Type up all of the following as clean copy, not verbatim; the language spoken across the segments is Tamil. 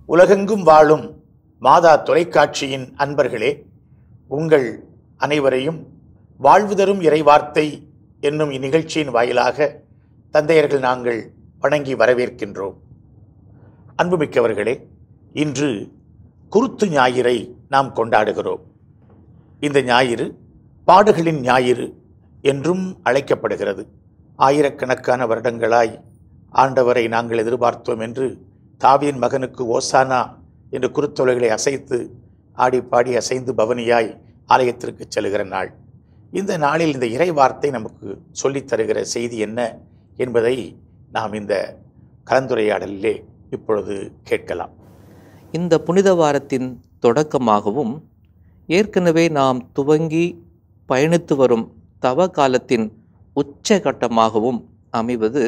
உலகெங்கும் வாழும் மாதா தொலைக்காட்சியின் அன்பர்களே, உங்கள் அனைவரையும் வாழ்வு தரும் இறைவார்த்தை என்னும் இந்நிகழ்ச்சியின் வாயிலாக தந்தையர்கள் நாங்கள் வணங்கி வரவேற்கின்றோம். அன்புமிக்கவர்களே, இன்று குருத்து ஞாயிறை நாம் கொண்டாடுகிறோம். இந்த ஞாயிறு பாடுகளின் ஞாயிறு என்றும் அழைக்கப்படுகிறது. ஆயிரக்கணக்கான வருடங்களாய் ஆண்டவரை நாங்கள் எதிர்பார்த்தோம் என்று தாவீதின் மகனுக்கு ஓசானா என்று குருத்தோலைகளை அசைத்து ஆடிப்பாடி அசைந்து பவனியாய் ஆலயத்திற்கு செல்கிற நாள். இந்த நாளில் இந்த இறை வார்த்தை நமக்கு சொல்லித் தருகிற செய்தி என்ன என்பதை நாம் இந்த கலந்துரையாடலிலே இப்பொழுது கேட்கலாம். இந்த புனித வாரத்தின் தொடக்கமாகவும் ஏற்கனவே நாம் துவங்கி பயணித்து வரும் தவ காலத்தின் உச்சகட்டமாகவும் அமைவது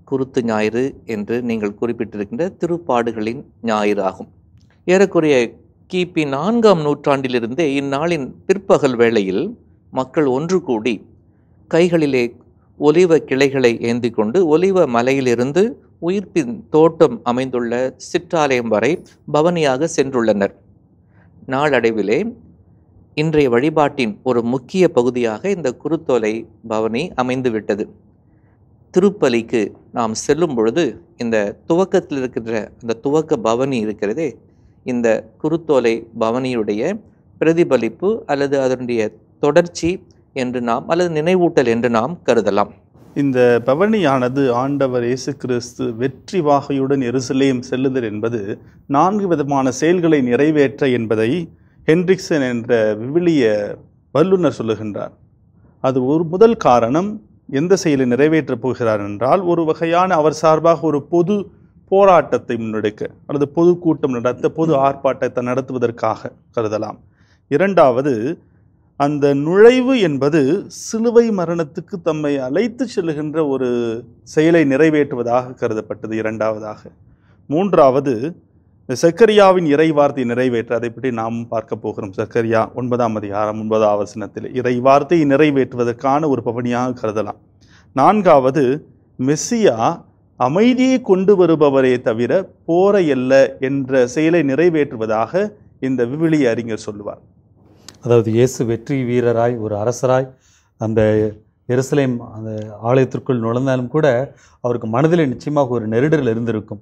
குருத்து ஞாயிறு என்று நீங்கள் குறிப்பிட்டிருக்கின்ற திருப்பாடுகளின் ஞாயிறு ஆகும். ஏறக்குறைய கிபி 4ஆம் நூற்றாண்டிலிருந்தே இந்நாளின் பிற்பகல் வேளையில் மக்கள் ஒன்று கூடி கைகளிலே ஒலிவ கிளைகளை ஏந்தி கொண்டு ஒலிவ மலையிலிருந்து உயிர்ப்பின் தோட்டம் அமைந்துள்ள சிற்றாலயம் வரை பவனியாக சென்றுள்ளனர். நாளடைவிலே இன்றைய வழிபாட்டின் ஒரு முக்கிய பகுதியாக இந்த குருத்தோலை பவனி அமைந்துவிட்டது. திருப்பலிக்கு நாம் செல்லும் பொழுது இந்த துவக்கத்தில் இருக்கின்ற அந்த துவக்க பவனி இருக்கிறதே, இந்த குருத்தோலை பவனியுடைய பிரதிபலிப்பு அல்லது அதனுடைய தொடர்ச்சி என்று நாம் அல்லது நினைவூட்டல் என்று நாம் கருதலாம். இந்த பவனியானது ஆண்டவர் இயேசு கிறிஸ்து வெற்றி வாகையுடன் எருசலேம் செல்லுதல் என்பது 4 விதமான செயல்களை நிறைவேற்ற என்பதை ஹென்ரிக்சன் என்ற விவிலிய வல்லுநர் சொல்லுகின்றார். அது ஒரு முதல் காரணம். எந்த செயலை நிறைவேற்றப் போகிறார் என்றால், ஒரு வகையான அவர் சார்பாக ஒரு பொது போராட்டத்தை முன்னெடுக்க அல்லது பொது கூட்டம் நடத்த, பொது ஆர்ப்பாட்டத்தை நடத்துவதற்காக கருதலாம். இரண்டாவது, அந்த நுழைவு என்பது சிலுவை மரணத்துக்கு தம்மை அழைத்து செல்லுகின்ற ஒரு செயலை நிறைவேற்றுவதாக கருதப்பட்டது இரண்டாவதாக. மூன்றாவது, சக்கரியாவின் இறை வார்த்தை நிறைவேற்ற, அதை பற்றி நாம் பார்க்க போகிறோம். சக்கரியா 9ஆம் அதிகாரம் 9ஆம் வசனத்தில் இறை வார்த்தையை நிறைவேற்றுவதற்கான ஒரு பவனியாக கருதலாம். நான்காவது, மெஸ்ஸியா அமைதியை கொண்டு வருபவரே தவிர போரை அல்ல என்ற செயலை நிறைவேற்றுவதாக இந்த விவிலிய அறிஞர் சொல்லுவார். அதாவது இயேசு வெற்றி வீரராய் ஒரு அரசராய் அந்த எருசலேம் அந்த ஆலயத்திற்குள் நுழைந்தாலும் கூட அவருக்கு மனதில் நிச்சயமாக ஒரு நெருடல் இருந்திருக்கும்.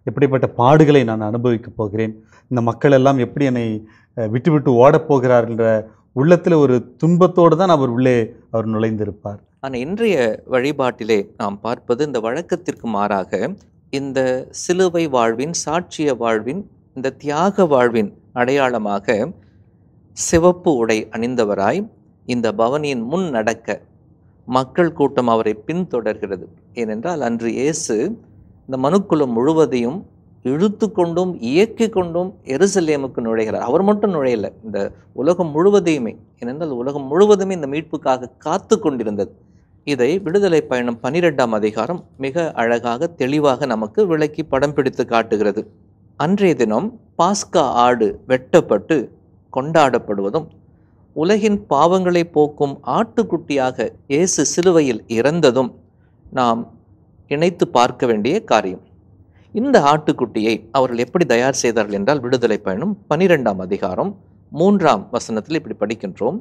எப்படிப்பட்ட பாடுகளை நான் அனுபவிக்கப் போகிறேன், இந்த மக்கள் எல்லாம் எப்படி என்னை விட்டு விட்டு ஓடப்போகிறார் என்ற உள்ளத்தில் ஒரு துன்பத்தோடு தான் அவர் நுழைந்திருப்பார். ஆனால் இன்றைய வழிபாட்டிலே நாம் பார்ப்பது இந்த வழக்கத்திற்கு மாறாக இந்த சிலுவை வாழ்வின், சாட்சிய வாழ்வின், இந்த தியாக வாழ்வின் அடையாளமாக சிவப்பு உடை அணிந்தவராய் இந்த பவனியின் முன் நடக்க மக்கள் கூட்டம் அவரை பின்தொடர்கிறது. ஏனென்றால் அன்று இயேசு இந்த மனுக்குலம் முழுவதையும் இழுத்து கொண்டும் இயக்கி கொண்டும் எருசலேமுக்கு நுழைகிறார். அவர் மட்டும் நுழையல, இந்த உலகம் முழுவதையுமே. ஏனென்றால் உலகம் முழுவதுமே இந்த மீட்புக்காக காத்து கொண்டிருந்தது. இதை விடுதலை பயணம் 12ஆம் அதிகாரம் மிக அழகாக தெளிவாக நமக்கு விளக்கி படம் பிடித்து காட்டுகிறது. அன்றைய தினம் பாஸ்கா ஆடு வெட்டப்பட்டு கொண்டாடப்படுவதும், உலகின் பாவங்களை போக்கும் ஆட்டுக்குட்டியாக இயேசு சிலுவையில் இறந்ததும் நாம் இணைத்து பார்க்க வேண்டிய காரியம். இந்த ஆட்டுக்குட்டியை அவர்கள் எப்படி தயார் செய்தார்கள் என்றால், விடுதலை பயணம் 12ஆம் அதிகாரம் 3ஆம் வசனத்தில் இப்படி படிக்கின்றோம்.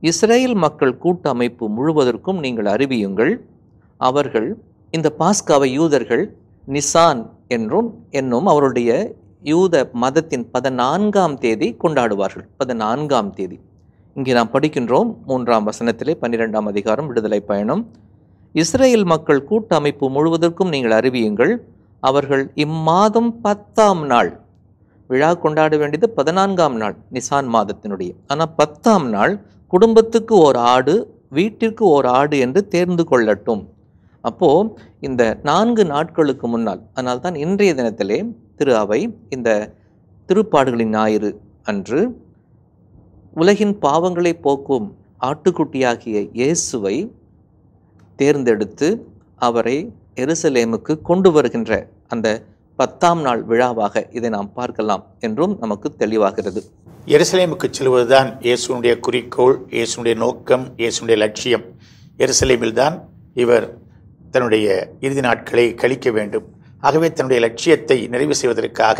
இஸ்ரேல் மக்கள் கூட்டமைப்பு முழுவதற்கும் நீங்கள் அறிவியுங்கள், அவர்கள் இந்த பாஸ்காவை யூதர்கள் நிசான் என்னும் அவருடைய யூத மதத்தின் 14ஆம் தேதி கொண்டாடுவார்கள். 14ஆம் தேதி. இங்கே நாம் படிக்கின்றோம் 3ஆம் வசனத்திலே 12ஆம் அதிகாரம் விடுதலை பயணம். இஸ்ரேல் மக்கள் கூட்டமைப்பு முழுவதற்கும் நீங்கள் அறிவியுங்கள், அவர்கள் இம்மாதம் 10ஆம் நாள், விழா கொண்டாட வேண்டியது 14ஆம் நாள் நிசான் மாதத்தினுடைய, ஆனால் 10ஆம் நாள் குடும்பத்துக்கு ஓர் ஆடு, வீட்டிற்கு ஓர் ஆடு என்று தேர்ந்து கொள்ளட்டும். அப்போ இந்த 4 நாட்களுக்கு முன்னால், அதனால் தான் இன்றைய தினத்திலே திரு அவை இந்த திருப்பாடுகளின் ஞாயிறு அன்று உலகின் பாவங்களை போக்கும் ஆட்டுக்குட்டியாகிய இயேசுவை தேர்ந்தெடுத்து அவரை எருசலேமுக்கு கொண்டு வருகின்ற அந்த 10ஆம் நாள் விழாவாக இதை நாம் பார்க்கலாம் என்றும் நமக்கு தெளிவாகிறது. எருசலேமுக்கு செல்வதுதான் இயேசுனுடைய குறிக்கோள், இயேசுனுடைய நோக்கம், இயேசுனுடைய லட்சியம். எருசலேமில்தான் இவர் தன்னுடைய இறுதி நாட்களை கழிக்க வேண்டும். ஆகவே தன்னுடைய லட்சியத்தை நிறைவு செய்வதற்காக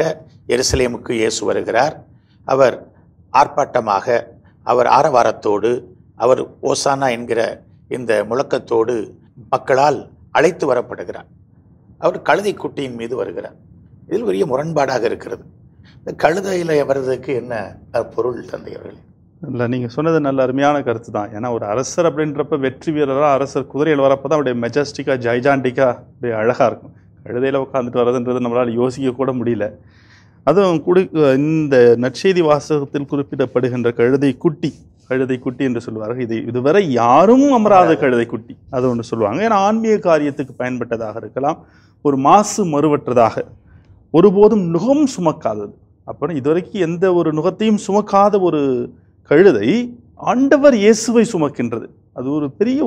எருசலேமுக்கு இயேசு வருகிறார். அவர் ஆர்ப்பாட்டமாக, அவர் ஆரவாரத்தோடு, அவர் ஓசானா என்கிற இந்த முழக்கத்தோடு மக்களால் அழைத்து வரப்படுகிறார். அவர் கழுதை குட்டியின் மீது வருகிறார். இதில் பெரிய முரண்பாடாக இருக்கிறது. இந்த கழுதையில் வர்றதுக்கு என்ன பொருள் தந்தையர்கள்? இல்லை, நீங்கள் சொன்னது நல்ல அருமையான கருத்து தான். ஏன்னா ஒரு அரசர் அப்படின்றப்ப வெற்றி வீரராக அரசர் குதிரையில் வரப்போ தான் அப்படியே மெஜஸ்டிக்காக, ஜைஜாண்டிக்காக அப்படியே அழகாக இருக்கும். கழுதையில் உட்காந்துட்டு வர்றதுன்றது நம்மளால் யோசிக்க கூட முடியல. அதுவும் இந்த நற்செய்தி வாசகத்தில் குறிப்பிடப்படுகின்ற கழுதை குட்டி என்று சொல்லுவார்கள். இதுவரை யாரும் அமராத கழுதை குட்டி அது ஒன்று சொல்லுவாங்க. ஏன்னா ஆன்மீக காரியத்துக்கு பயன்பட்டதாக இருக்கலாம், ஒரு மாசு மறுவற்றதாக, ஒருபோதும் நுகம் சுமக்காதது. அப்புறம் இதுவரைக்கும் எந்த ஒரு நுகத்தையும் சுமக்காத ஒரு கழுதை ஆண்டவர் இயேசுவை சுமக்கின்றது. அது ஒரு பெரிய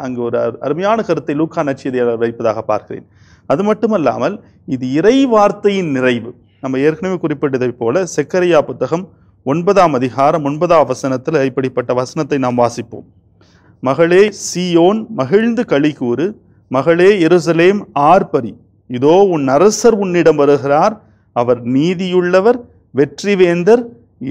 அங்கு ஒரு அருமையான கருத்தை லூக்கா நற்செய்தியாளர் வைப்பதாக பார்க்கிறேன். அது மட்டுமல்லாமல் இது இறை வார்த்தையின் நிறைவு. நம்ம ஏற்கனவே குறிப்பிட்டதை போல செக்கரியா புத்தகம் 9ஆம் அதிகாரம் 9ஆம் வசனத்தில் இப்படிப்பட்ட வசனத்தை நாம் வாசிப்போம். மகளே சீயோன் மகிழ்ந்து களி கூறு, மகளே எருசலேம் ஆர்ப்பரி, இதோ உன் அரசர் உன்னிடம் வருகிறார், அவர் நீதியுள்ளவர், வெற்றிவேந்தர்,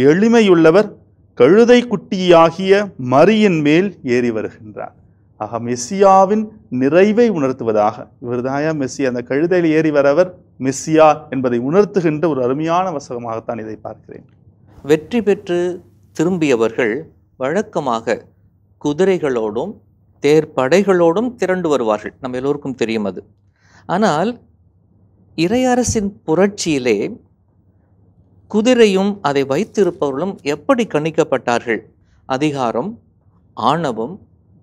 எளிமையுள்ளவர், கழுதை குட்டியாகிய மரியின் மேல் ஏறி வருகின்றார். ஆக மெஸ்ஸியாவின் நிறைவை உணர்த்துவதாக இவர்தாயா மெஸ்ஸியா, அந்த கழுதையில் ஏறி வரவர் மெஸ்ஸியா என்பதை உணர்த்துகின்ற ஒரு அருமையான வசகமாகத்தான் இதை பார்க்கிறேன். வெற்றி பெற்று திரும்பியவர்கள் வழக்கமாக குதிரைகளோடும் தேர்ப்படைகளோடும் திரண்டு வருவார்கள். நம்ம எல்லோருக்கும் தெரியும் அது. ஆனால் இறையரசின் புரட்சியிலே குதிரையும் அதை வைத்திருப்பவர்களும் எப்படி கணிக்கப்பட்டார்கள்? அதிகாரம், ஆணவம்,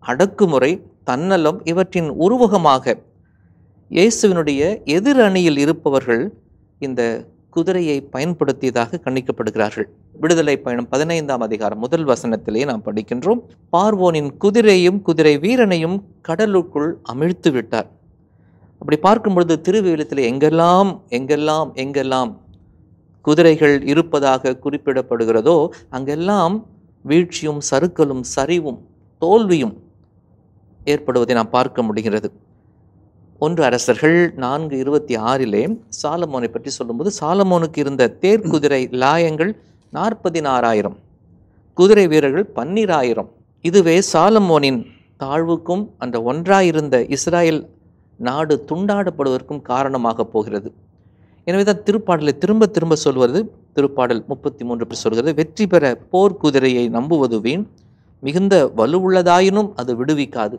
அடக்குமுறை, தன்னலம் இவற்றின் உருவகமாக இயேசுவினுடைய எதிர் அணியில் இருப்பவர்கள் இந்த குதிரையை பயன்படுத்தியதாக கணிக்கப்படுகிறார்கள். விடுதலை பயணம் 15ஆம் அதிகாரம் 1 வசனத்திலே நாம் படிக்கின்றோம், பார்வோனின் குதிரையும் குதிரை வீரனையும் கடலுக்குள் அமிழ்த்து விட்டார். அப்படி பார்க்கும் பொழுது திருவிவிலியத்திலே எங்கெல்லாம் எங்கெல்லாம் எங்கெல்லாம் குதிரைகள் இருப்பதாக குறிப்பிடப்படுகிறதோ அங்கெல்லாம் வீழ்ச்சியும் சறுக்கலும் சரிவும் தோல்வியும் ஏற்படுவதை நாம் பார்க்க முடிகிறது. 1 அரசர்கள் 4:26 சாலமோனை பற்றி சொல்லும்போது, சாலமோனுக்கு இருந்த தேர்க்குதிரை லாயங்கள் 46,000, குதிரை வீரர்கள் 12,000. இதுவே சாலமோனின் தாழ்வுக்கும் அந்த ஒன்றாயிருந்த இஸ்ராயல் நாடு துண்டாடப்படுவதற்கும் காரணமாக போகிறது. எனவே தான் திருப்பாடலை திரும்ப திரும்ப சொல்வது, திருப்பாடல் 33 சொல்கிறது, வெற்றி பெற போர்க்குதிரையை நம்புவது வீண், மிகுந்த வலுவுள்ளதாயினும் அது விடுவிக்காது.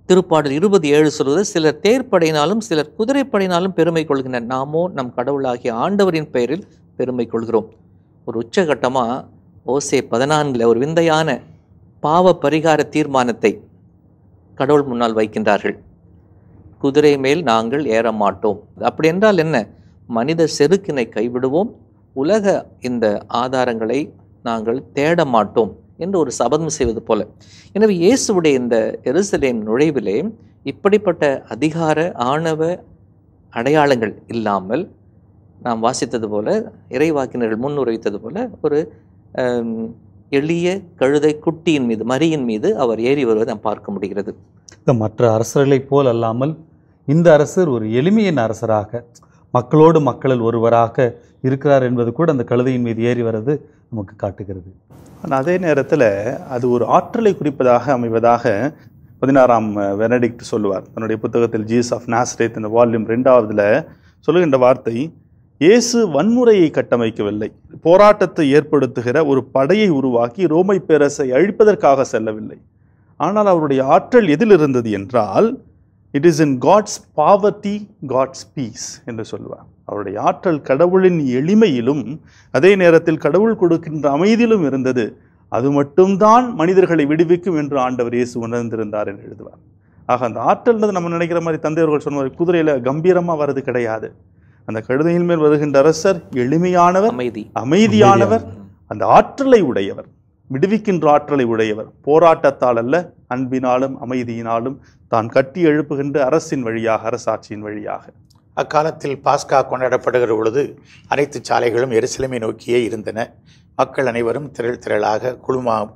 திருப்பாடல் 27 சொல்வது, சிலர் தேர்ப்படையினாலும் சிலர் குதிரைப்படையினாலும் பெருமை கொள்கின்றனர், நாமோ நம் கடவுளாகிய ஆண்டவரின் பெயரில் பெருமை கொள்கிறோம். ஒரு உச்சகட்டமாக ஓசே 14 ஒரு விந்தையான பாவ பரிகார தீர்மானத்தை கடவுள் முன்னால் வைக்கின்றார்கள். குதிரை மேல் நாங்கள் ஏற மாட்டோம். அப்படி என்றால் என்ன? மனித செருக்கினை கைவிடுவோம், உலக இந்த ஆதாரங்களை நாங்கள் தேட மாட்டோம் என்று ஒரு சபதம் செய்வது போல. எனவே இயேசுடைய இந்த எருசலேம் நுழைவிலே இப்படிப்பட்ட அதிகார ஆணவ அடையாளங்கள் இல்லாமல், நாம் வாசித்தது போல, இறைவாக்கினர்கள் முன்னுரைத்தது போல, ஒரு எளிய கழுதை குட்டியின் மீது, மரியின் மீது அவர் ஏறி வருவதை நாம் பார்க்க முடிகிறது. மற்ற அரசர்களைப் போல் அல்லாமல் இந்த அரசர் ஒரு எளிமையின் அரசராக, மக்களோடு மக்களில் ஒருவராக இருக்கிறார் என்பது கூட அந்த கழுதையின் மீது ஏறி வருவது நமக்கு காட்டுகிறது. ஆனால் அதே நேரத்தில் அது ஒரு ஆற்றலை குறிப்பதாக அமைவதாக 16ஆம் பெனடிக்ட் சொல்லுவார் தன்னுடைய புத்தகத்தில் ஜீசஸ் ஆஃப் நாசரேத் இந்த வால்யூம் 2ஆவதுல சொல்லுகின்ற வார்த்தை, இயேசு வன்முறையை கட்டமைக்கவில்லை, போராட்டத்தை ஏற்படுத்துகிற ஒரு படையை உருவாக்கி ரோமை பேரரசை அழிப்பதற்காக செல்லவில்லை. ஆனால் அவருடைய ஆற்றல் எதில் இருந்தது என்றால், it is in God's poverty God's peace என்று சொல்வார். அவருடைய ஆற்றல் கடவுளின் எளிமையிலும் அதே நேரத்தில் கடவுள் கொடுக்கின்ற அமைதியிலும் இருந்தது. அது மட்டும்தான் மனிதர்களை விடுவிக்கும் என்று ஆண்டவர் இயேசு உணர்ந்திருந்தார் என்று எழுதுவார். ஆக அந்த ஆற்றல்ன்றது நம்ம நினைக்கிற மாதிரி தந்தையர்கள் சொன்ன மாதிரி குதிரையில கம்பீரமா வர்றது கிடையாது. அந்த கழுதையின் மேல் வருகின்ற அரசர் எளிமையானவர், அமைதியானவர், அந்த ஆற்றலை உடையவர், விடுவிக்கின்ற ஆற்றலை உடையவர். போராட்டத்தால் அல்ல, அன்பினாலும் அமைதியினாலும் தான் கட்டி எழுப்புகின்ற அரசின் வழியாக, அரசாட்சியின் வழியாக. அக்காலத்தில் பாஸ்கா கொண்டாடப்படுகிற பொழுது அனைத்து சாலைகளும் எருசலேமை நோக்கியே இருந்தன. மக்கள் அனைவரும் திரளாக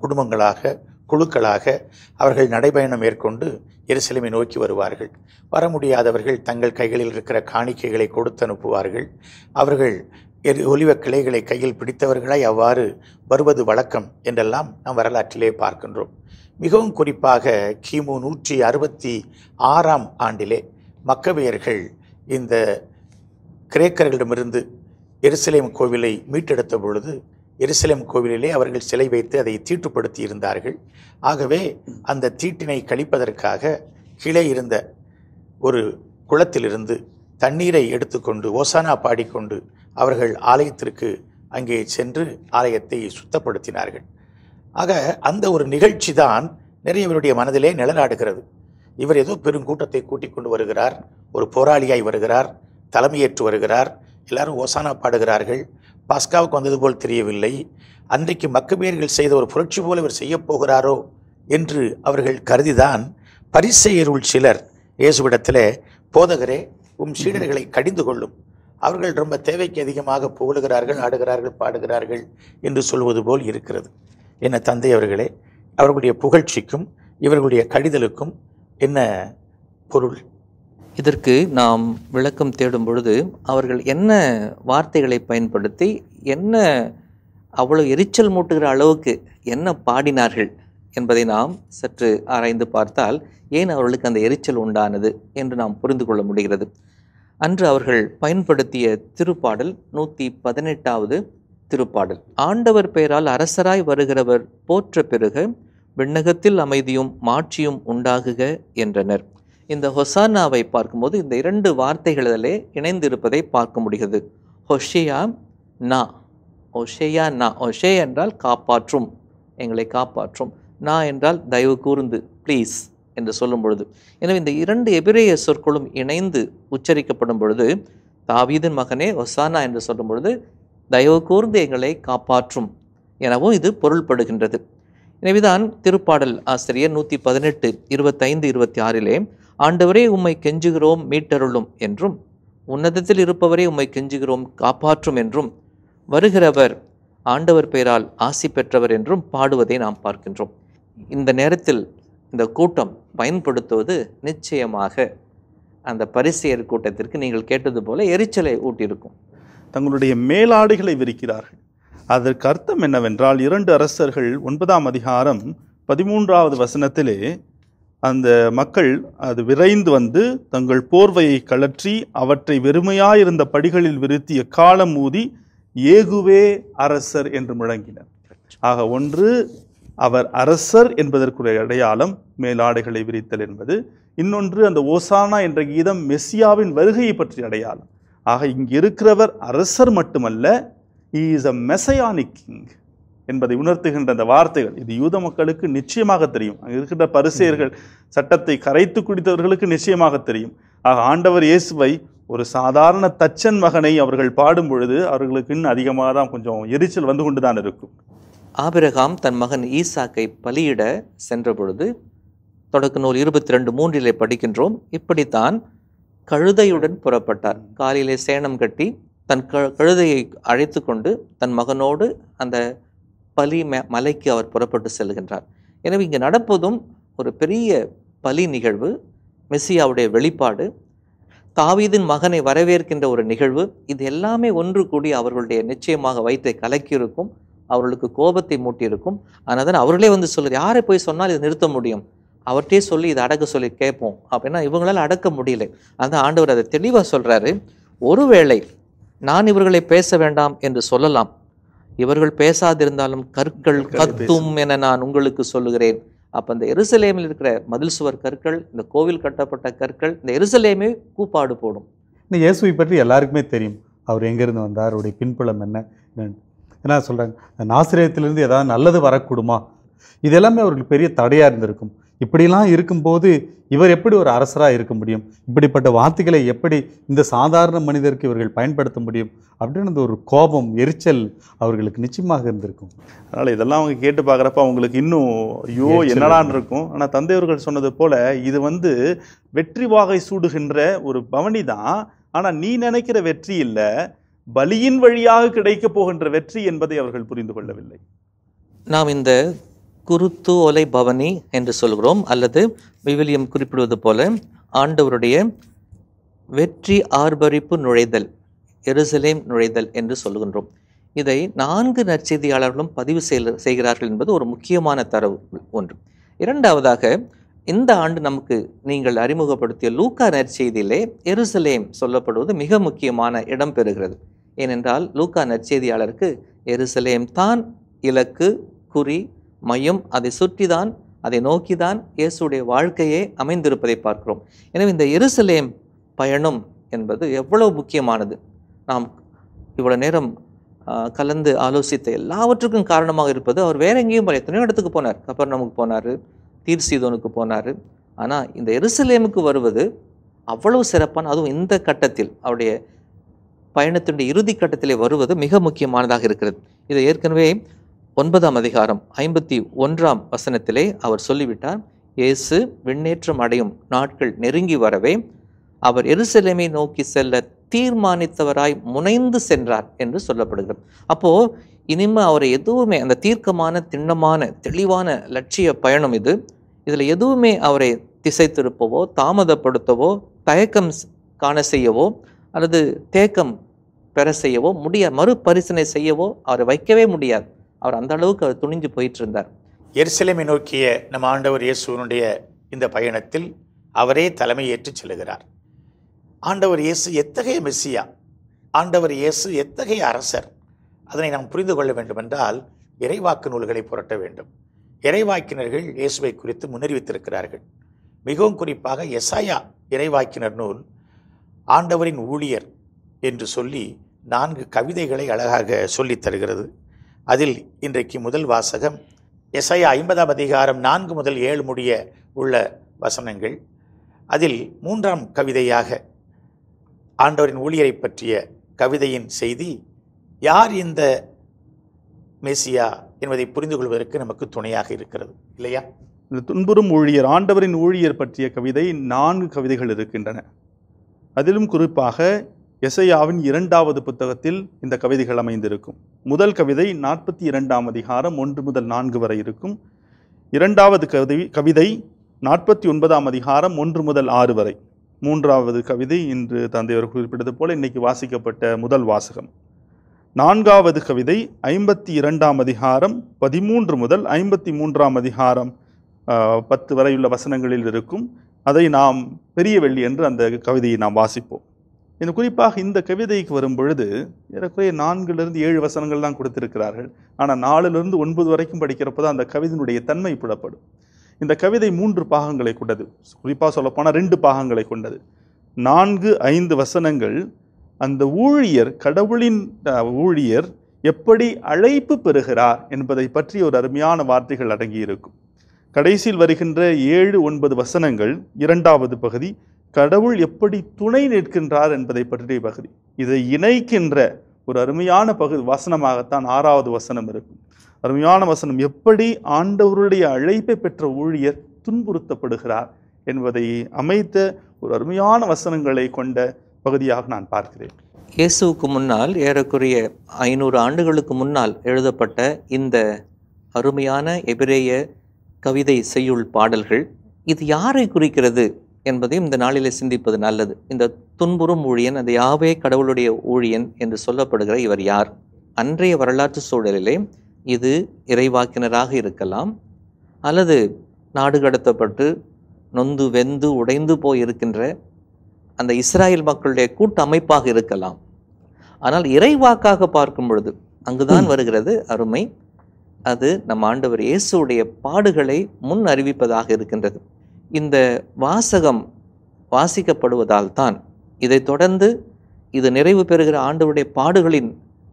குடும்பங்களாக குழுக்களாக அவர்கள் நடைபயணம் மேற்கொண்டு எருசலேமை நோக்கி வருவார்கள். வர முடியாதவர்கள் தங்கள் கைகளில் இருக்கிற காணிக்கைகளை கொடுத்து அனுப்புவார்கள். அவர்கள் ஒலிவ கிளைகளை கையில் பிடித்தவர்களாய் அவ்வாறு வருவது வழக்கம் என்றெல்லாம் நாம் வரலாற்றிலே பார்க்கின்றோம். மிகவும் குறிப்பாக கிமு 166 ஆண்டிலே மக்கபேயர்கள் இந்த கிரேக்கர்களிடமிருந்து எருசலேம் கோவிலை மீட்டெடுத்த பொழுது எருசலேம் கோவிலிலே அவர்கள் சிலை வைத்து அதை தீட்டுப்படுத்தி இருந்தார்கள். ஆகவே அந்த தீட்டினை கழிப்பதற்காக கீழே இருந்த ஒரு குளத்திலிருந்து தண்ணீரை எடுத்துக்கொண்டு ஓசானா பாடிக்கொண்டு அவர்கள் ஆலயத்திற்கு அங்கே சென்று ஆலயத்தை சுத்தப்படுத்தினார்கள். ஆக அந்த ஒரு நிகழ்ச்சி தான் நிறையவருடைய மனதிலே நிழலாடுகிறது. இவர் ஏதோ பெருங்கூட்டத்தை கூட்டிக் கொண்டு வருகிறார், ஒரு போராளியாய் வருகிறார், தலைமையேற்று வருகிறார், எல்லாரும் ஓசானா பாடுகிறார்கள். பாஸ்காவுக்கு வந்தது போல் தெரியவில்லை. அன்றைக்கு மக்கபேயர்கள் செய்த ஒரு புரட்சி போல இவர் செய்ய போகிறாரோ என்று அவர்கள் கருதிதான் பரிசேயருள் சிலர் இயேசுவிடத்தில், போதகரே உம் சீடர்களை கடிந்து கொள்ளும், அவர்கள் ரொம்ப தேவைக்கு அதிகமாக புகழுகிறார்கள், ஆடுகிறார்கள், பாடுகிறார்கள் என்று சொல்வது போல் இருக்கிறது. என்ன தந்தை அவர்களே, அவர்களுடைய புகழ்ச்சிக்கும் இவர்களுடைய கடிதலுக்கும் என்ன பொருள்? இதற்கு நாம் விளக்கம் தேடும் பொழுது அவர்கள் என்ன வார்த்தைகளை பயன்படுத்தி என்ன அவ்வளவு எரிச்சல் மூட்டுகிற அளவுக்கு என்ன பாடினார்கள் என்பதை நாம் சற்று ஆராய்ந்து பார்த்தால் ஏன் அவர்களுக்கு அந்த எரிச்சல் உண்டானது என்று நாம் புரிந்து கொள்ள முடிகிறது. அன்று அவர்கள் பயன்படுத்திய திருப்பாடல் 118வது திருப்பாடல். ஆண்டவர் பெயரால் அரசராய் வருகிறவர் போற்ற பெருக, விண்ணகத்தில் அமைதியும் மாட்சியும் உண்டாகுக என்றனர். இந்த ஹொசானாவை பார்க்கும்போது இந்த 2 வார்த்தைகளிலே இணைந்திருப்பதை பார்க்க முடிகிறது. ஹொஷேயா நா, ஒஷேயா நா. ஒஷே என்றால் காப்பாற்றும், எங்களை காப்பாற்றும். நா என்றால் தயவு கூர்ந்து, ப்ளீஸ் என்று சொல்லும் பொழுது, எனவே இந்த 2 எபிரேய சொற்களும் இணைந்து உச்சரிக்கப்படும் பொழுது, தாவீதின் மகனே ஒசானா என்று சொல்லும் பொழுது தயவு கூர்ந்து எங்களை காப்பாற்றும் எனவும் இது பொருள்படுகின்றது. எனவேதான் திருப்பாடல் ஆசிரியர் 118, 25, 26 ஆண்டவரே உம்மை கெஞ்சுகிறோம் மீட்டருளும் என்றும், உன்னதத்தில் இருப்பவரே உம்மை கெஞ்சுகிறோம் காப்பாற்றும் என்றும், வருகிறவர் ஆண்டவர் பெயரால் ஆசி பெற்றவர் என்றும் பாடுவதை நாம் பார்க்கின்றோம். இந்த நேரத்தில் இந்த கூட்டம் பயன்படுத்துவது நிச்சயமாக அந்த பரிசேயர் கூட்டத்திற்கு நீங்கள் கேட்டது போல எரிச்சலை ஊட்டியிருக்கும். தங்களுடைய மேலாடைகளை விரிக்கிறார்கள். அதற்கு அர்த்தம் என்னவென்றால் 2 அரசர்கள் 9ஆம் அதிகாரம் 13வது வசனத்திலே அந்த மக்கள் அது விரைந்து வந்து தங்கள் போர்வையை கழற்றி அவற்றை வெறுமையாயிருந்த படிகளில் விரித்து எக்காலம் ஊதி ஏகுவே அரசர் என்று முழங்கினர். ஆக ஒன்று அவர் அரசர் என்பதற்குரிய அடையாளம் மேலாடைகளை விரித்தல் என்பது, இன்னொன்று அந்த ஓசானா என்ற கீதம் மெஸ்ஸியாவின் வருகையை பற்றிய அடையாளம். ஆக இங்கு இருக்கிறவர் அரசர் மட்டுமல்ல, he is a messianic king என்பதை உணர்த்துகின்ற அந்த வார்த்தைகள் இது யூத மக்களுக்கு நிச்சயமாக தெரியும். அங்கே இருக்கின்ற பரிசேயர்கள் சட்டத்தை கரைத்து குடித்தவர்களுக்கு நிச்சயமாக தெரியும். ஆக ஆண்டவர் இயேசுவை ஒரு சாதாரண தச்சன் மகனை அவர்கள் பாடும் பொழுது அவர்களுக்கு இன்னும் அதிகமாக தான் கொஞ்சம் எரிச்சல் வந்து கொண்டு தான் இருக்கும். ஆபிரகாம் தன் மகன் ஈசாக்கை பலியிட சென்ற பொழுது தொடக்க நூல் 22:3 படிக்கின்றோம், இப்படித்தான் கழுதையுடன் புறப்பட்டார். காலிலே சேணம் கட்டி தன் கழுதையை அழைத்து கொண்டு தன் மகனோடு அந்த பலி மலைக்கு அவர் புறப்பட்டு செல்கின்றார். எனவே இங்கு நடப்பதும் ஒரு பெரிய பலி நிகழ்வு, மெஸ்ஸியாவுடைய வெளிப்பாடு, தாவீதின் மகனை வரவேற்கின்ற ஒரு நிகழ்வு. இது எல்லாமே ஒன்று கூடி அவர்களுடைய நிச்சயமாக வயிற்றை கலக்கியிருக்கும், அவர்களுக்கு கோபத்தை மூட்டியிருக்கும். ஆனால் தான் அவர்களே வந்து சொல்லுது, யாரை போய் சொன்னால் இதை நிறுத்த முடியும், அவர்கிட்டே சொல்லி இதை அடக்க சொல்லி கேட்போம் அப்படின்னா இவங்களால் அடக்க முடியல. அந்த ஆண்டவர் அதை தெளிவாக சொல்கிறாரு, ஒருவேளை நான் இவர்களை பேச வேண்டாம் என்று சொல்லலாம், இவர்கள் பேசாதிருந்தாலும் கற்கள் கத்தும் என நான் உங்களுக்கு சொல்லுகிறேன். அப்போ இந்த எருசலேமில் இருக்கிற மதில் சுவர் கற்கள், இந்த கோவில் கட்டப்பட்ட கற்கள், இந்த எருசலேமே கூப்பாடு போடும். இந்த இயேசுவை பற்றி எல்லாருக்குமே தெரியும், அவர் எங்கேருந்து வந்தார், அவருடைய பின்புலம் என்ன சொல்கிறாங்க, நாசிரியத்திலிருந்து ஏதாவது நல்லது வரக்கூடுமா, இது எல்லாமே அவர்களுக்கு பெரிய தடையாக இருந்திருக்கும். இப்படிலாம் இருக்கும்போது இவர் எப்படி ஒரு அரசராக இருக்க முடியும், இப்படிப்பட்ட வார்த்தைகளை எப்படி இந்த சாதாரண மனிதருக்கு இவர்கள் பயன்படுத்த முடியும் அப்படின்னு ஒரு கோபம், எரிச்சல் அவர்களுக்கு நிச்சயமாக இருந்திருக்கும். அதனால் இதெல்லாம் அவங்க கேட்டு பார்க்குறப்ப அவங்களுக்கு இன்னும் ஐயோ என்னடான்னு இருக்கும். ஆனால் தந்தையவர்கள் சொன்னது போல இது வெற்றி வாகை சூடுகின்ற ஒரு பவனி தான். ஆனா நீ நினைக்கிற வெற்றி இல்ல, பலியின் வழியாக கிடைக்க போகின்ற வெற்றி என்பதை அவர்கள் புரிந்து கொள்ளவில்லை. நாம் இந்த குருத்து ஒலை பவனி என்று சொல்கிறோம், அல்லது விவிலியம் குறிப்பிடுவது போல ஆண்டவருடைய வெற்றி ஆர்ப்பரிப்பு நுழைதல், எருசலேம் நுழைதல் என்று சொல்கின்றோம். இதை 4 நற்செய்தியாளர்களும் பதிவு செய்கிறார்கள் என்பது ஒரு முக்கியமான தரவு ஒன்று. இரண்டாவதாக, இந்த ஆண்டு நமக்கு நீங்கள் அறிமுகப்படுத்திய லூக்கா நற்செய்தியிலே எருசலேம் சொல்லப்படுவது மிக முக்கியமான இடம் பெறுகிறது. ஏனென்றால் லூக்கா நற்செய்தியாளருக்கு எருசலேம் தான் இலக்கு, குறி, மையம். அதை சுற்றிதான், அதை நோக்கிதான் இயேசுடைய வாழ்க்கையே அமைந்திருப்பதை பார்க்கிறோம். எனவே இந்த எருசலேம் பயணம் என்பது எவ்வளவு முக்கியமானது. நாம் இவ்வளவு நேரம் கலந்து ஆலோசித்த எல்லாவற்றுக்கும் காரணமாக இருப்பது, அவர் வேற எங்கேயும் எத்தனையோ இடத்துக்கு போனார். கப்பர்நகமுக்கு போனார், தீர்சீதோனுக்கு போனார். ஆனால் இந்த எருசலேமுக்கு வருவது அவ்வளவு சிறப்பான, அதுவும் இந்த கட்டத்தில், அவருடைய பயணத்தினுடைய இறுதி கட்டத்திலே வருவது மிக முக்கியமானதாக இருக்கிறது. இதை ஏற்கனவே 9ஆம் அதிகாரம் 51ஆம் வசனத்திலே அவர் சொல்லிவிட்டார். இயேசு விண்ணேற்றம் அடையும் நாட்கள் நெருங்கி வரவே அவர் எருசலேமை நோக்கி செல்ல தீர்மானித்தவராய் முனைந்து சென்றார் என்று சொல்லப்படுகிறது. அப்போ இனிமே அவரை எதுவுமே, அந்த தீர்க்கமான, திண்ணமான, தெளிவான லட்சிய பயணம் இது, இதில் எதுவுமே அவரை திசை திருப்பவோ, தாமதப்படுத்தவோ, தயக்கம் காண செய்யவோ, அல்லது தேக்கம் பெற செய்யவோ முடியாது, மறுபரிசீலனை செய்யவோ அவரை வைக்கவே முடியாது. அவர் அந்த அளவுக்கு அவர் துணிஞ்சு போயிட்டு இருந்தார். எருசலேமை நோக்கிய நம் ஆண்டவர் இயேசுவினுடைய இந்த பயணத்தில் அவரே தலைமையேற்று செல்கிறார். ஆண்டவர் இயேசு எத்தகைய மெசியா, ஆண்டவர் இயேசு எத்தகைய அரசர், அதனை நாம் புரிந்து கொள்ள வேண்டுமென்றால் இறைவாக்கு நூல்களை புரட்ட வேண்டும். இறைவாக்கினர்கள் இயேசுவை குறித்து முன்னறிவித்திருக்கிறார்கள். மிகவும் குறிப்பாக எசாயா இறைவாக்கினர் நூல் ஆண்டவரின் ஊழியர் என்று சொல்லி 4 கவிதைகளை அழகாக சொல்லித் தருகிறது. அதில் இன்றைக்கு முதல் வாசகம் எசாயா 50ஆம் அதிகாரம் 4 முதல் 7 முடிய உள்ள வசனங்கள். அதில் 3ஆம் கவிதையாக ஆண்டவரின் ஊழியரை பற்றிய கவிதையின் செய்தி, யார் இந்த மெசியா என்பதை புரிந்து கொள்வதற்கு நமக்கு துணையாக இருக்கிறது இல்லையா? இந்த துன்புறும் ஊழியர், ஆண்டவரின் ஊழியர் பற்றிய கவிதை 4 கவிதைகள் இருக்கின்றன. அதிலும் குறிப்பாக எசையாவின் 2வது புத்தகத்தில் இந்த கவிதைகள் அமைந்திருக்கும். முதல் கவிதை 42ஆம் அதிகாரம் 1 முதல் 4 வரை இருக்கும். 2வது கவிதை 49ஆம் அதிகாரம் 1 முதல் 6 வரை. 3வது கவிதை இன்று தந்தையவர் குறிப்பிட்டது போல இன்னைக்கு வாசிக்கப்பட்ட முதல் வாசகம். 4வது கவிதை 52ஆம் அதிகாரம் 13 முதல் 53ஆம் அதிகாரம் 10 வரையுள்ள வசனங்களில் இருக்கும். அதை நாம் பெரிய வெள்ளி என்று அந்த கவிதையை நாம் வாசிப்போம். இன்னும் குறிப்பாக இந்த கவிதைக்கு வரும் பொழுது ஏறக்குறைய 4லிருந்து 7 வசனங்கள் தான் கொடுத்திருக்கிறார்கள். ஆனால் 4லிருந்து 9 வரைக்கும் படிக்கிறப்போ தான் அந்த கவிதையினுடைய தன்மை புலப்படும். இந்த கவிதை 3 பாகங்களை கொண்டது. குறிப்பாக சொல்லப்போனால் 2 பாகங்களை கொண்டது. 4-5 வசனங்கள் அந்த ஊழியர், கடவுளின் ஊழியர் எப்படி அழைப்பு பெறுகிறார் என்பதை பற்றி ஒரு அருமையான வார்த்தைகள் அடங்கியிருக்கும். கடைசியில் வருகின்ற 7-9 வசனங்கள் 2வது பகுதி, கடவுள் எப்படி துணை நிற்கின்றார் என்பதை பற்றிய பகுதி. இதை இணைக்கின்ற ஒரு அருமையான வசனமாகத்தான் 6வது வசனம் இருக்கும். அருமையான வசனம், எப்படி ஆண்டவருடைய அழைப்பை பெற்ற ஊழியர் துன்புறுத்தப்படுகிறார் என்பதை அமைத்த ஒரு அருமையான வசனங்களை கொண்ட பகுதியாக நான் பார்க்கிறேன். இயேசுவுக்கு முன்னால் ஏறக்குறைய 500 ஆண்டுகளுக்கு முன்னால் எழுதப்பட்ட இந்த அருமையான எபிரேய கவிதை செய்யுள் பாடல்கள், இது யாரை குறிக்கிறது என்பதையும் இந்த நாளிலே சிந்திப்பது நல்லது. இந்த துன்புறும் ஊழியன், அந்த யாவே கடவுளுடைய ஊழியன் என்று சொல்லப்படுகிற இவர் யார்? அன்றைய வரலாற்று சூழலிலே இது இறைவாக்கினராக இருக்கலாம், அல்லது நாடு கடத்தப்பட்டு நொந்து வெந்து உடைந்து போய் இருக்கின்ற அந்த இஸ்ராயல் மக்களுடைய கூட்டமைப்பாக இருக்கலாம். ஆனால் இறைவாக்காக பார்க்கும் பொழுது அங்குதான் வருகிறது அருமை. அது நம் ஆண்டவர் இயேசுடைய பாடுகளை முன் அறிவிப்பதாக இருக்கின்றது. இந்த வாசகம் வாசிக்கப்படுவதால் தான், இதைத் தொடர்ந்து இது நிறைவு பெறுகிற ஆண்டவருடைய பாடுகளின்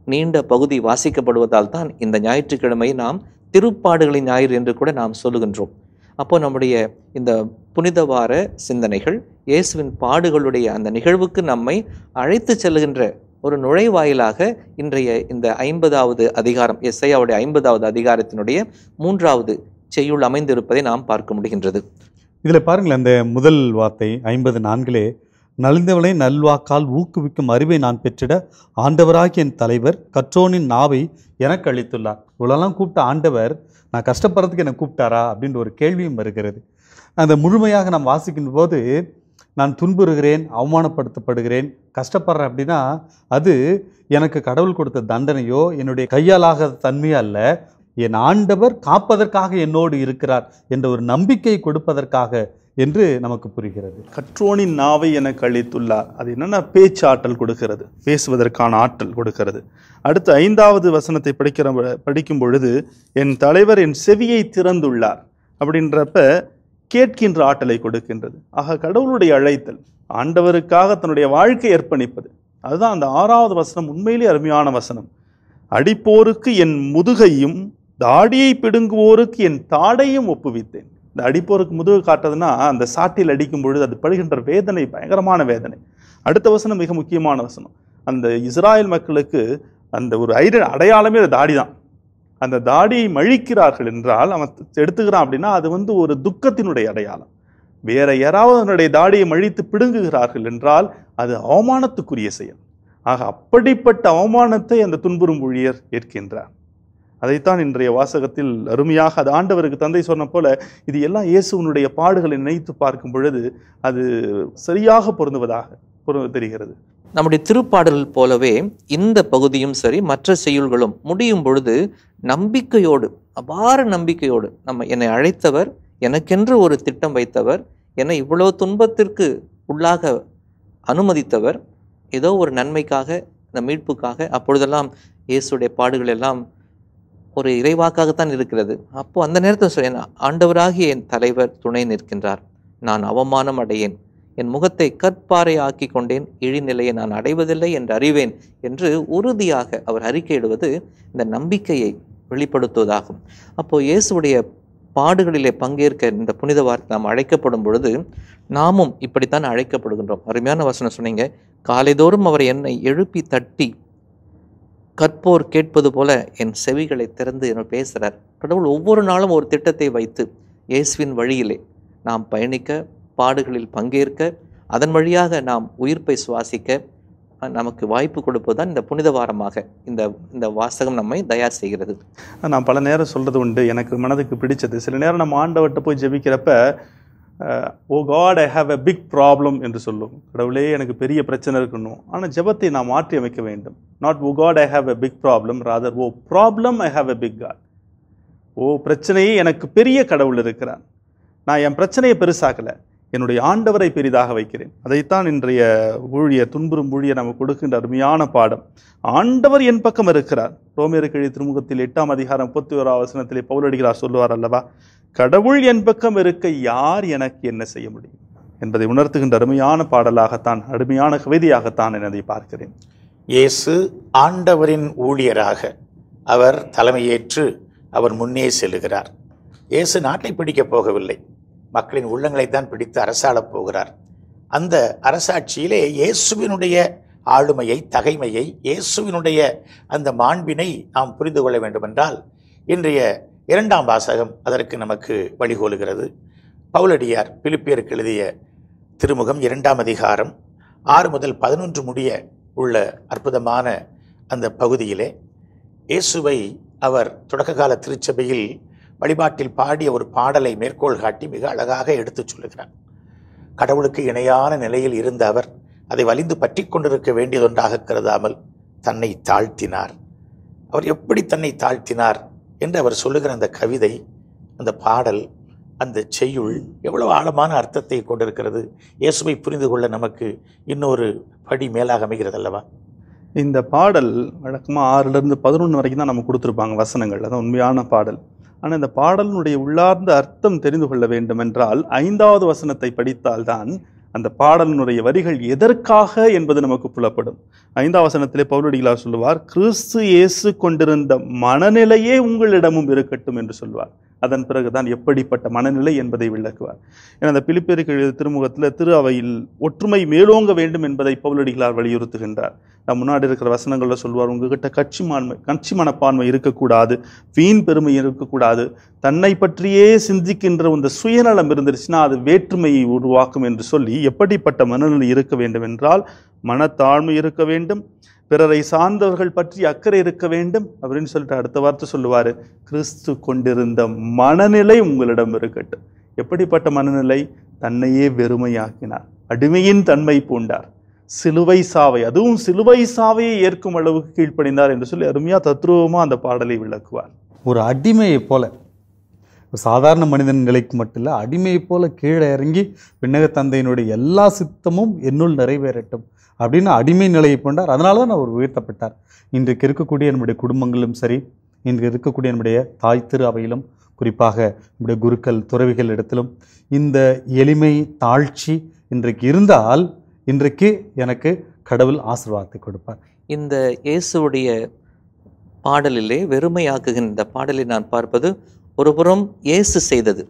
நீண்ட பகுதி வாசிக்கப்படுவதால் தான் இந்த ஞாயிற்றுக்கிழமை நாம் திருப்பாடுகளின் ஞாயிறு என்று கூட நாம் சொல்லுகின்றோம். அப்போ நம்முடைய இந்த புனித வார சிந்தனைகள் இயேசுவின் பாடுகளுடைய அந்த நிகழ்வுக்கு நம்மை அழைத்து செல்லுகின்ற ஒரு நுழைவாயிலாக இன்றைய இந்த 50வது அதிகாரம், எசையாவுடைய 50வது அதிகாரத்தினுடைய 3வது செய்யுள் அமைந்திருப்பதை நாம் பார்க்க முடிகின்றது. இதில் பாருங்களேன், அந்த முதல் வார்த்தை 54 நலிந்தவனை நல்வாக்கால் ஊக்குவிக்கும் அறிவை நான் பெற்றிட ஆண்டவராகிய என் தலைவர் கற்றோனின் நாவை எனக்கு அளித்துள்ளார். இவ்வளோலாம் கூப்பிட்ட ஆண்டவர் நான் கஷ்டப்படுறதுக்கு என்னை கூப்பிட்டாரா அப்படின்ற ஒரு கேள்வியும் வருகிறது. அந்த முழுமையாக நாம் வாசிக்கும் போது நான் துன்புறுகிறேன், அவமானப்படுத்தப்படுகிறேன், கஷ்டப்படுறேன் அப்படின்னா அது எனக்கு கடவுள் கொடுத்த தண்டனையோ என்னுடைய கையாலாக தன்மையோ அல்ல, என் ஆண்டவர் காப்பதற்காக என்னோடு இருக்கிறார் என்ற ஒரு நம்பிக்கை கொடுப்பதற்காக என்று நமக்கு புரிகிறது. கற்றோனின் நாவை எனக்கு அளித்துள்ளார். அது என்னென்ன பேச்சாற்றல் கொடுக்கிறது, பேசுவதற்கான ஆற்றல் கொடுக்கிறது. அடுத்து 5வது வசனத்தை படிக்கும் பொழுது என் தலைவர் என் செவியை திறந்துள்ளார் அப்படின்றப்ப கேட்கின்ற ஆற்றலை கொடுக்கின்றது. ஆக கடவுளுடைய அழைத்தல், ஆண்டவருக்காக தன்னுடைய வாழ்க்கை அர்ப்பணிப்பது, அதுதான் அந்த 6வது வசனம் உண்மையிலே அருமையான வசனம். அடிப்போருக்கு என் முதுகையும் தாடியை பிடுங்குவோருக்கு என் தாடையும் ஒப்புவித்தேன். இந்த அடிப்போருக்கு முதுகு காட்டுறதுன்னா அந்த சாட்டில் அடிக்கும் பொழுது அது படுகின்ற வேதனை பயங்கரமான வேதனை. அடுத்த வசனம் மிக முக்கியமான வசனம். அந்த இஸ்ராயல் மக்களுக்கு அந்த ஒரு அடையாளமே அந்த தாடி தான். அந்த தாடியை மழிக்கிறார்கள் என்றால் அவன் எடுத்துக்கிறான் அப்படின்னா அது ஒரு துக்கத்தினுடைய அடையாளம். வேற யாராவது அதனுடைய தாடியை மழித்து பிடுங்குகிறார்கள் என்றால் அது அவமானத்துக்குரிய செயல். ஆக அப்படிப்பட்ட அவமானத்தை அந்த துன்புறும் ஊழியர் ஏற்கின்றார். அதைத்தான் இன்றைய வாசகத்தில் அருமையாக அது ஆண்டவருக்கு தந்தை சொன்ன போல இது எல்லாம் இயேசுவினுடைய பாடுகளை நினைத்து பார்க்கும் பொழுது அது சரியாக பொருந்துவதாக தெரிகிறது. நம்முடைய திருப்பாடல் போலவே இந்த பகுதியும் சரி மற்ற செய்யுள்களும் முடியும் பொழுது நம்பிக்கையோடு, அபார நம்பிக்கையோடு, என்னை அழைத்தவர், எனக்கென்று ஒரு திட்டம் வைத்தவர், என்னை இவ்வளவு துன்பத்திற்கு உள்ளாக அனுமதித்தவர், ஏதோ ஒரு நன்மைக்காக, இந்த மீட்புக்காக, அப்பொழுதெல்லாம் இயேசுடைய பாடுகள் எல்லாம் ஒரு இறைவாக்காகத்தான் இருக்கிறது. அப்போ அந்த நேரத்தில் சொல்ல ஆண்டவராகிய என் தலைவர் துணை நிற்கின்றார், நான் அவமானம் அடையேன், என் முகத்தை கற்பாறை ஆக்கி கொண்டேன், இழிநிலையை நான் அடைவதில்லை என்று அறிவேன் என்று உறுதியாக அவர் அறிக்கையிடுவது இந்த நம்பிக்கையை வெளிப்படுத்துவதாகும். அப்போ இயேசுடைய பாடுகளிலே பங்கேற்க இந்த புனித வார்த்தை நாம் அழைக்கப்படும் பொழுது நாமும் இப்படித்தான் அழைக்கப்படுகின்றோம். அருமையான வசனம் சொன்னீங்க, காலைதோறும் அவர் என்னை எழுப்பி தட்டி கற்போர் கேட்பது போல என் செவிகளை திறந்து என்ன பேசுகிறார். கடவுள் ஒவ்வொரு நாளும் ஒரு திட்டத்தை வைத்து இயேசுவின் வழியிலே நாம் பயணிக்க, பாடுகளில் பங்கேற்க, அதன் வழியாக நாம் உயிர்ப்பை சுவாசிக்க நமக்கு வாய்ப்பு கொடுப்பதுதான் இந்த புனித வாரமாக இந்த வாசகம் நம்மை தயார் செய்கிறது. நான் பல நேரம் சொல்றது உண்டு, எனக்கு மனதுக்கு பிடிச்சது. சில நேரம் நம்ம ஆண்டவர்கிட்ட போய் ஜெபிக்கிறப்ப oh God I have a big problem என்று சொல்லும். கடவுளே எனக்கு பெரிய பிரச்சனை இருக்கணும். ஆனால் ஜெபத்தை நாம் மாற்றி அமைக்க வேண்டும். Not oh God I have a big problem, rather oh problem I have a big God. ஓ பிரச்சனையே எனக்கு பெரிய கடவுள் இருக்கிறான், நான் என் பிரச்சனையை பெருசாக்கலை, என்னுடைய ஆண்டவரை பெரிதாக வைக்கிறேன். அதைத்தான் இன்றைய ஊழியர், துன்புறும் ஊழியர் நமக்கு கொடுக்கின்ற அருமையான பாடம். ஆண்டவர் என் பக்கம் இருக்கிறார். ரோமேயருக்கு எழுதிய திருமுகத்தில் 8ஆம் அதிகாரம் 31ஆம் வசனத்திலே பவுலடிகளார் சொல்லுவார் அல்லவா, கடவுள் என் பக்கம் இருக்க யார் எனக்கு என்ன செய்ய முடியும் என்பதை உணர்த்துகின்ற அருமையான பாடலாகத்தான், அருமையான கவிதையாகத்தான் என்னை பார்க்கிறேன். இயேசு ஆண்டவரின் ஊழியராக அவர் தலைமையேற்று அவர் முன்னே செல்லுகிறார். இயேசு நாட்டை பிடிக்கப் போகவில்லை, மக்களின் உள்ளங்களைத்தான் பிடித்து அரசாளப் போகிறார். அந்த அரசாட்சியிலே இயேசுவினுடைய ஆளுமையை, தகைமையை, இயேசுவினுடைய அந்த மாண்பினை நாம் புரிந்து கொள்ள வேண்டுமென்றால் இன்றைய 2ஆம் வாசகம் அதற்கு நமக்கு வழிகோலுகிறது. பவுலடியார் பிலிப்பியருக்கு எழுதிய திருமுகம் 2ஆம் அதிகாரம் 6 முதல் 11 முடிய உள்ள அற்புதமான அந்த பகுதியிலே இயேசுவை அவர் தொடக்க கால திருச்சபையில் வழிபாட்டில் பாடிய ஒரு பாடலை மேற்கோள் காட்டி மிக அழகாக எடுத்துச் சொல்லுகிறார். கடவுளுக்கு இணையான நிலையில் இருந்த அவர் அதை வலிந்து பற்றி கொண்டிருக்க வேண்டியதொன்றாக கருதாமல் தன்னை தாழ்த்தினார். அவர் எப்படி தன்னை தாழ்த்தினார் என்று அவர் சொல்லுகிற அந்த கவிதை, அந்த பாடல், அந்த செய்யுள் எவ்வளவு ஆழமான அர்த்தத்தை கொண்டிருக்கிறது. இயேசுவை புரிந்து கொள்ள நமக்கு இன்னொரு படி மேலாக அமைகிறது அல்லவா? இந்த பாடல் வழக்கமாக 6லிருந்து 11 வரைக்கும் தான் நம்ம கொடுத்துருப்பாங்க வசனங்கள், அதான் உண்மையான பாடல். ஆனால் இந்த பாடலினுடைய உள்ளார்ந்த அர்த்தம் தெரிந்து கொள்ள வேண்டும் என்றால் 5வது வசனத்தை படித்தால்தான் அந்த பாடலினுடைய வரிகள் எதற்காக என்பது நமக்கு புலப்படும். 5ஆம் வசனத்திலே பவுலடிகளார் சொல்லுவார், கிறிஸ்து இயேசு கொண்டிருந்த மனநிலையே உங்களிடமும் இருக்கட்டும் என்று சொல்வார். அதன் பிறகுதான் எப்படிப்பட்ட மனநிலை என்பதை விளக்குவார். ஏன்னா அந்த பிலிப்பியருக்கு எழுதிய திருமுகத்தில் திரு அவையில் ஒற்றுமை மேலோங்க வேண்டும் என்பதை பவுலடிகளார் வலியுறுத்துகின்றார். நான் முன்னாடி இருக்கிற வசனங்களில் சொல்வார், உங்ககிட்ட கட்சி மனப்பான்மை இருக்கக்கூடாது, வீண் பெருமை இருக்கக்கூடாது, தன்னை பற்றியே சிந்திக்கின்ற இந்த சுயநலம் இருந்துருச்சுன்னா அது வேற்றுமையை உருவாக்கும் என்று சொல்லி எப்படிப்பட்ட மனநிலை இருக்க வேண்டும் என்றால் மனத்தாழ்மை இருக்க வேண்டும், பிறரை சார்ந்தவர்கள் பற்றி அக்கறை இருக்க வேண்டும் அப்படின்னு சொல்லிட்டு அடுத்த வார்த்தை சொல்லுவார், கிறிஸ்து கொண்டிருந்த மனநிலை உங்களிடம் இருக்கட்டும். எப்படிப்பட்ட மனநிலை? தன்னையே வெறுமையாக்கினார், அடிமையின் தன்மை பூண்டார், சிலுவை சாவை, அதுவும் சிலுவை சாவையை ஏற்கும் அளவுக்கு கீழ்ப்படிந்தார் என்று சொல்லி அருமையா தத்ரூபமா அந்த பாடலை விளக்குவார். ஒரு அடிமையை போல, ஒரு சாதாரண மனிதன் நிலைக்கு மட்டும் இல்லை, அடிமையை போல கீழே இறங்கி விண்ணக தந்தையினுடைய எல்லா சித்தமும் என்னுள் நிறைவேறட்டும் அப்படின்னு அடிமை நிலையை கொண்டார். அதனால தான் அவர் உயர்த்தப்பட்டார். இன்றைக்கு இருக்கக்கூடிய நம்முடைய குடும்பங்களும் சரி, இன்று இருக்கக்கூடிய நம்முடைய தாய் திரு அவையிலும், குறிப்பாக நம்முடைய குருக்கள் துறவிகள் இடத்திலும் இந்த எளிமை தாழ்ச்சி இன்றைக்கு இருந்தால் இன்றைக்கு எனக்கு கடவுள் ஆசீர்வாதத்தை கொடுப்பார். இந்த இயேசுடைய பாடலிலே வெறுமையாக்குகின்ற பாடலை நான் பார்ப்பது, ஒருபுறம் இயேசு செய்தது,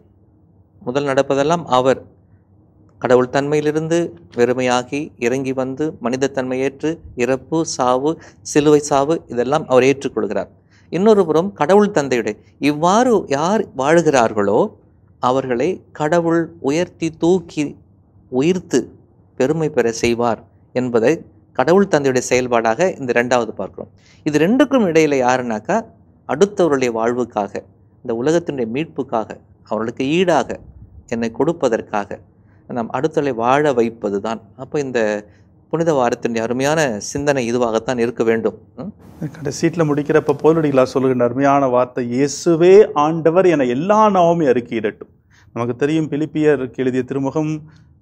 முதல் நடப்பதெல்லாம் அவர் கடவுள் தன்மையிலிருந்து வெறுமையாகி இறங்கி வந்து மனித தன்மையேற்று இறப்பு சாவு சிலுவை சாவு இதெல்லாம் அவர் ஏற்றுக்கொள்கிறார். இன்னொரு புறம் கடவுள் தந்தையுடைய இவ்வாறு யார் வாழுகிறார்களோ அவர்களை கடவுள் உயர்த்தி தூக்கி உயிர்த்து பெருமை பெற செய்வார் என்பதை கடவுள் தந்தையுடைய செயல்பாடாக இந்த ரெண்டாவது பார்க்கிறோம். இது ரெண்டுக்கும் இடையில யாருனாக்கா அடுத்தவருடைய வாழ்வுக்காக, இந்த உலகத்தினுடைய மீட்புக்காக, அவர்களுக்கு ஈடாக என்னை கொடுப்பதற்காக நாம் அடுத்தவர்களை வாழ வைப்பது தான். அப்போ இந்த புனித வாரத்தின் அருமையான சிந்தனை இதுவாகத்தான் இருக்க வேண்டும். கடைசீட்டில் முடிக்கிறப்ப பவுலடிகளார் சொல்லுகின்ற அருமையான வார்த்தை, இயேசுவே ஆண்டவர் என எல்லா நாவுமே அறிக்கையிடட்டும். நமக்கு தெரியும் பிலிப்பியருக்கு எழுதிய திருமுகம்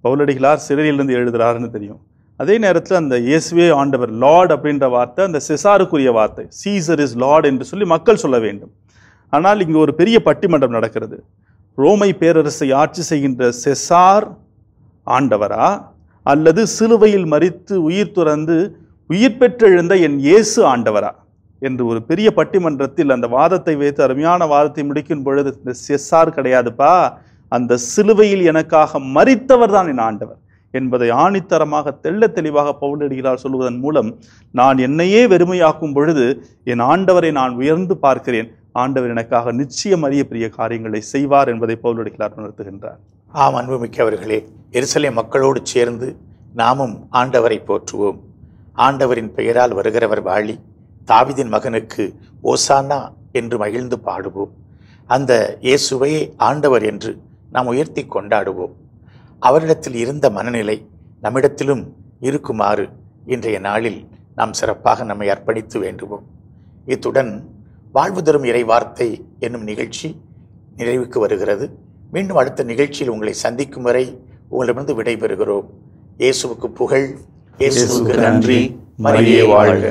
பவுலடிகளார் சிறையிலிருந்து எழுதுறாருன்னு தெரியும். அதே நேரத்தில் அந்த இயேசுவே ஆண்டவர் லார்ட் அப்படின்ற வார்த்தை அந்த செசாருக்குரிய வார்த்தை, சீசர் இஸ் லார்ட் என்று சொல்லி மக்கள் சொல்ல வேண்டும். ஆனால் இங்கு ஒரு பெரிய பட்டிமன்றம் நடக்கிறது. ரோமை பேரரசை ஆட்சி செய்கின்ற செசார் ஆண்டவரா அல்லது சிலுவையில் மரித்து உயிர் துறந்து உயிர் பெற்றெழுந்த என் இயேசு ஆண்டவரா என்று ஒரு பெரிய பட்டிமன்றத்தில் அந்த வாதத்தை வைத்து அருமையான வாதத்தை முடிக்கும் பொழுது, இந்த செசார் கிடையாதுப்பா, அந்த சிலுவையில் எனக்காக மரித்தவர் தான் என் ஆண்டவர் என்பதை ஆணித்தரமாக தெள்ள தெளிவாக பவுலடிகளார் சொல்வதன் மூலம் நான் என்னையே வெறுமையாக்கும் பொழுது என் ஆண்டவரை நான் உயர்ந்து பார்க்கிறேன், ஆண்டவர் எனக்காக நிச்சயம் அறிய பெரிய காரியங்களை செய்வார் என்பதை பவுலடிகளார் உணர்த்துகின்றார். ஆம், அன்புமிக்கவர்களே, எருசலேம் மக்களோடு சேர்ந்து நாமும் ஆண்டவரை போற்றுவோம். ஆண்டவரின் பெயரால் வருகிறவர் வாழி, தாவீதின் மகனுக்கு ஓசானா என்று மகிழ்ந்து பாடுவோம். அந்த இயேசுவையே ஆண்டவர் என்று நாம் உயர்த்தி கொண்டாடுவோம். அவரிடத்தில் இருந்த மனநிலை நம்மிடத்திலும் இருக்குமாறு இன்றைய நாளில் நாம் சிறப்பாக நம்மை அர்ப்பணித்து வேண்டுவோம். இத்துடன் வாழ்வு தரும் இறை வார்த்தை என்னும் நிகழ்ச்சி நிறைவுக்கு வருகிறது. மீண்டும் அடுத்த நிகழ்ச்சியில் உங்களை சந்திக்கும் வரை உங்களிடமிருந்து விடைபெறுகிறோம். இயேசுவுக்கு புகழ், இயேசுவுக்கு நன்றி, மரியே வாழ்க.